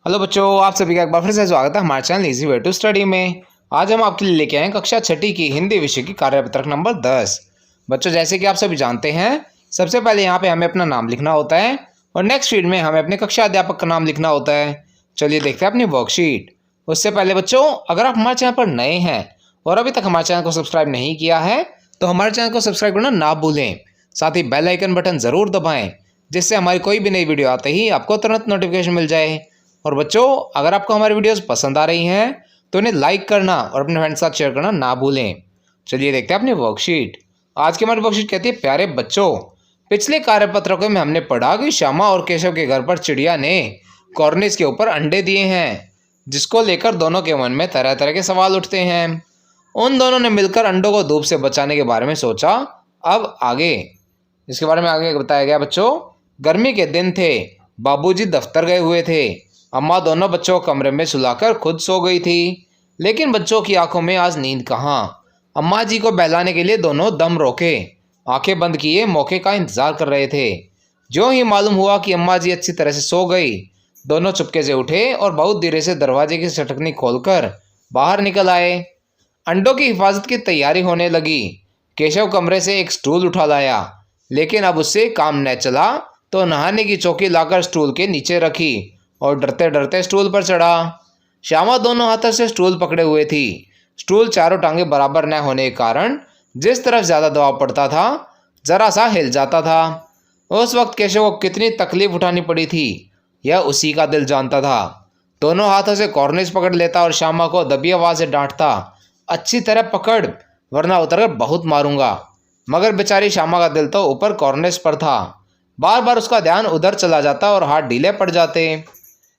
Hello बच्चों, आप सभी का एक बार फिर से स्वागत है हमारे channel easy way to study में। आज हम आपके लिए लेके आए हैं कक्षा छठी की हिंदी विषय की कार्यपत्रक नंबर 10। बच्चों, जैसे कि आप सभी जानते हैं, सबसे पहले यहाँ पे हमें अपना नाम लिखना होता है और नेक्स्ट फील्ड में हमें अपने कक्षा अध्यापक का नाम लिखना होता है। चलिए देखते हैं अपनी वर्कशीट। उससे पहले बच्चों, अगर आप हमारे चैनल पर नए हैं और अभी तक हमारे चैनल को सब्सक्राइब नहीं किया है तो हमारे चैनल को सब्सक्राइब करना ना भूलें। साथ ही बेल आइकन बटन ज़रूर दबाएँ, जिससे हमारी कोई भी नई वीडियो आते ही आपको तुरंत नोटिफिकेशन मिल जाए। और बच्चों, अगर आपको हमारी वीडियोस पसंद आ रही हैं तो इन्हें लाइक करना और अपने फ्रेंड्स के साथ शेयर करना ना भूलें। चलिए देखते हैं अपनी वर्कशीट। आज की हमारी वर्कशीट कहती है, प्यारे बच्चों, पिछले कार्यपत्रकों में हमने पढ़ा कि श्यामा और केशव के घर पर चिड़िया ने कॉर्निस के ऊपर अंडे दिए हैं, जिसको लेकर दोनों के मन में तरह तरह के सवाल उठते हैं। उन दोनों ने मिलकर अंडों को धूप से बचाने के बारे में सोचा। अब आगे इसके बारे में आगे बताया गया। बच्चों, गर्मी के दिन थे, बाबूजी दफ्तर गए हुए थे, अम्मा दोनों बच्चों को कमरे में सुलाकर खुद सो गई थी। लेकिन बच्चों की आंखों में आज नींद कहाँ। अम्मा जी को बहलाने के लिए दोनों दम रोके, आंखें बंद किए मौके का इंतजार कर रहे थे। जो ही मालूम हुआ कि अम्मा जी अच्छी तरह से सो गई, दोनों चुपके से उठे और बहुत धीरे से दरवाजे की सटकनी खोलकर बाहर निकल आए। अंडों की हिफाजत की तैयारी होने लगी। केशव कमरे से एक स्टूल उठा लाया, लेकिन अब उससे काम न चला तो नहाने की चौकी लाकर स्टूल के नीचे रखी और डरते डरते स्टूल पर चढ़ा। श्यामा दोनों हाथों से स्टूल पकड़े हुए थी। स्टूल चारों टांगे बराबर न होने के कारण जिस तरफ ज़्यादा दबाव पड़ता था, जरा सा हिल जाता था। उस वक्त केशव को कितनी तकलीफ उठानी पड़ी थी, यह उसी का दिल जानता था। दोनों हाथों से कॉर्निस पकड़ लेता और श्यामा को दबी आवाज़ से डांटता, अच्छी तरह पकड़ वरना उतरकर बहुत मारूंगा। मगर बेचारी श्यामा का दिल तो ऊपर कॉर्निस पर था। बार बार उसका ध्यान उधर चला जाता और हाथ ढीले पड़ जाते।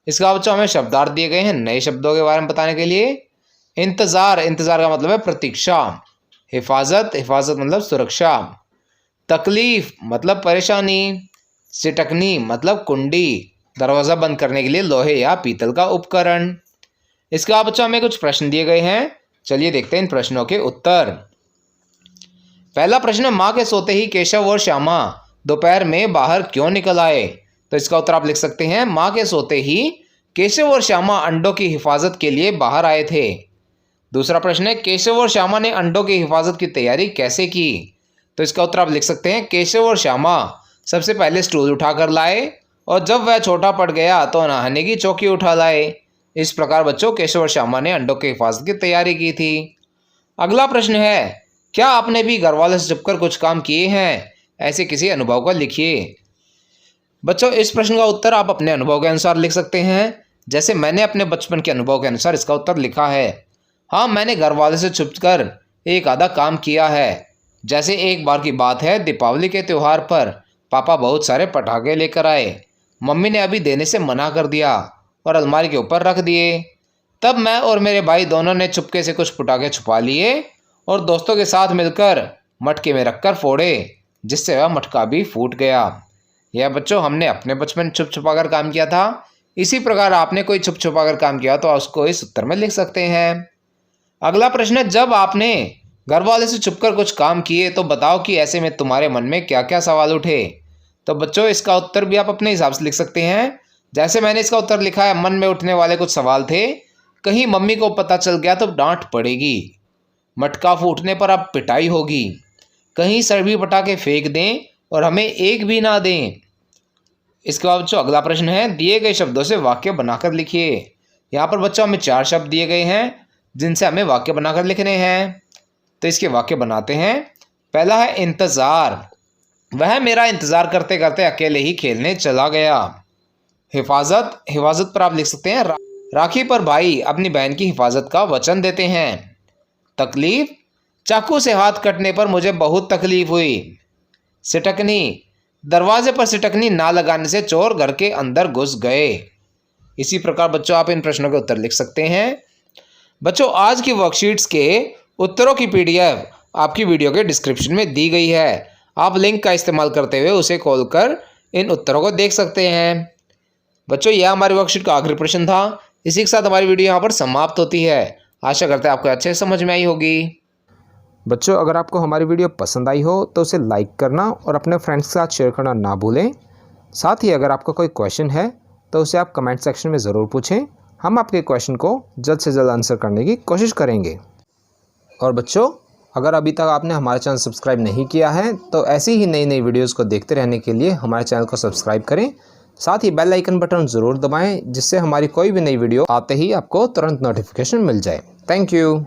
इसका बच्चों हमें शब्दार्थ दिए गए हैं नए शब्दों के बारे में बताने के लिए। इंतजार, इंतजार का मतलब है प्रतीक्षा। हिफाजत, हिफाजत मतलब सुरक्षा। तकलीफ मतलब परेशानी। सिटकनी मतलब कुंडी, दरवाज़ा बंद करने के लिए लोहे या पीतल का उपकरण। इसके बाद बच्चों हमें कुछ प्रश्न दिए गए हैं। चलिए देखते हैं इन प्रश्नों के उत्तर। पहला प्रश्न है, माँ के सोते ही केशव और श्यामा दोपहर में बाहर क्यों निकल आए? तो इसका उत्तर आप लिख सकते हैं, माँ के सोते ही केशव और श्यामा अंडों की हिफाजत के लिए बाहर आए थे। दूसरा प्रश्न है, केशव और श्यामा ने अंडों की हिफाजत की तैयारी कैसे की? तो इसका उत्तर आप लिख सकते हैं, केशव और श्यामा सबसे पहले स्टूल उठाकर लाए और जब वह छोटा पड़ गया तो नहाने की चौकी उठा लाए। इस प्रकार बच्चों केशव और श्यामा ने अंडों की हिफाजत की तैयारी की थी। अगला प्रश्न है, क्या आपने भी घर वालों से छुपकर कुछ काम किए हैं? ऐसे किसी अनुभव को लिखिए। बच्चों, इस प्रश्न का उत्तर आप अपने अनुभव के अनुसार लिख सकते हैं। जैसे मैंने अपने बचपन के अनुभव के अनुसार इसका उत्तर लिखा है। हाँ, मैंने घर वालों से छुपकर एक आधा काम किया है। जैसे एक बार की बात है, दीपावली के त्यौहार पर पापा बहुत सारे पटाखे लेकर आए। मम्मी ने अभी देने से मना कर दिया और अलमारी के ऊपर रख दिए। तब मैं और मेरे भाई दोनों ने चुपके से कुछ पटाखे छुपा लिए और दोस्तों के साथ मिलकर मटके में रखकर फोड़े, जिससे वह मटका भी फूट गया। यह बच्चों हमने अपने बचपन में छुप छुपा कर काम किया था। इसी प्रकार आपने कोई छुप छुपा कर काम किया तो उसको इस उत्तर में लिख सकते हैं। अगला प्रश्न है, जब आपने घर वाले से छुपकर कुछ काम किए तो बताओ कि ऐसे में तुम्हारे मन में क्या क्या सवाल उठे? तो बच्चों, इसका उत्तर भी आप अपने हिसाब से लिख सकते हैं। जैसे मैंने इसका उत्तर लिखा है, मन में उठने वाले कुछ सवाल थे। कहीं मम्मी को पता चल गया तो डांट पड़ेगी, मटका फूटने पर अब पिटाई होगी, कहीं सभी पटाखे फेंक दें और हमें एक भी ना दें। इसके बाद बच्चों अगला प्रश्न है, दिए गए शब्दों से वाक्य बनाकर लिखिए। यहाँ पर बच्चों हमें 4 शब्द दिए गए हैं जिनसे हमें वाक्य बनाकर लिखने हैं। तो इसके वाक्य बनाते हैं। पहला है इंतज़ार, वह मेरा इंतज़ार करते करते अकेले ही खेलने चला गया। हिफाजत, हिफाजत पर आप लिख सकते हैं, राखी पर भाई अपनी बहन की हिफाजत का वचन देते हैं। तकलीफ, चाकू से हाथ कटने पर मुझे बहुत तकलीफ हुई। सिटकनी, दरवाजे पर सिटकनी ना लगाने से चोर घर के अंदर घुस गए। इसी प्रकार बच्चों आप इन प्रश्नों के उत्तर लिख सकते हैं। बच्चों, आज की वर्कशीट्स के उत्तरों की PDF आपकी वीडियो के डिस्क्रिप्शन में दी गई है। आप लिंक का इस्तेमाल करते हुए उसे खोलकर इन उत्तरों को देख सकते हैं। बच्चों, यह हमारी वर्कशीट का आखिरी प्रश्न था। इसी के साथ हमारी वीडियो यहाँ पर समाप्त होती है। आशा करते हैं आपको अच्छे से समझ में आई होगी। बच्चों, अगर आपको हमारी वीडियो पसंद आई हो तो उसे लाइक करना और अपने फ्रेंड्स के साथ शेयर करना ना भूलें। साथ ही अगर आपका कोई क्वेश्चन है तो उसे आप कमेंट सेक्शन में ज़रूर पूछें। हम आपके क्वेश्चन को जल्द से जल्द आंसर करने की कोशिश करेंगे। और बच्चों, अगर अभी तक आपने हमारा चैनल सब्सक्राइब नहीं किया है तो ऐसी ही नई नई वीडियोस को देखते रहने के लिए हमारे चैनल को सब्सक्राइब करें। साथ ही बेल आइकन बटन ज़रूर दबाएं, जिससे हमारी कोई भी नई वीडियो आते ही आपको तुरंत नोटिफिकेशन मिल जाए। Thank you.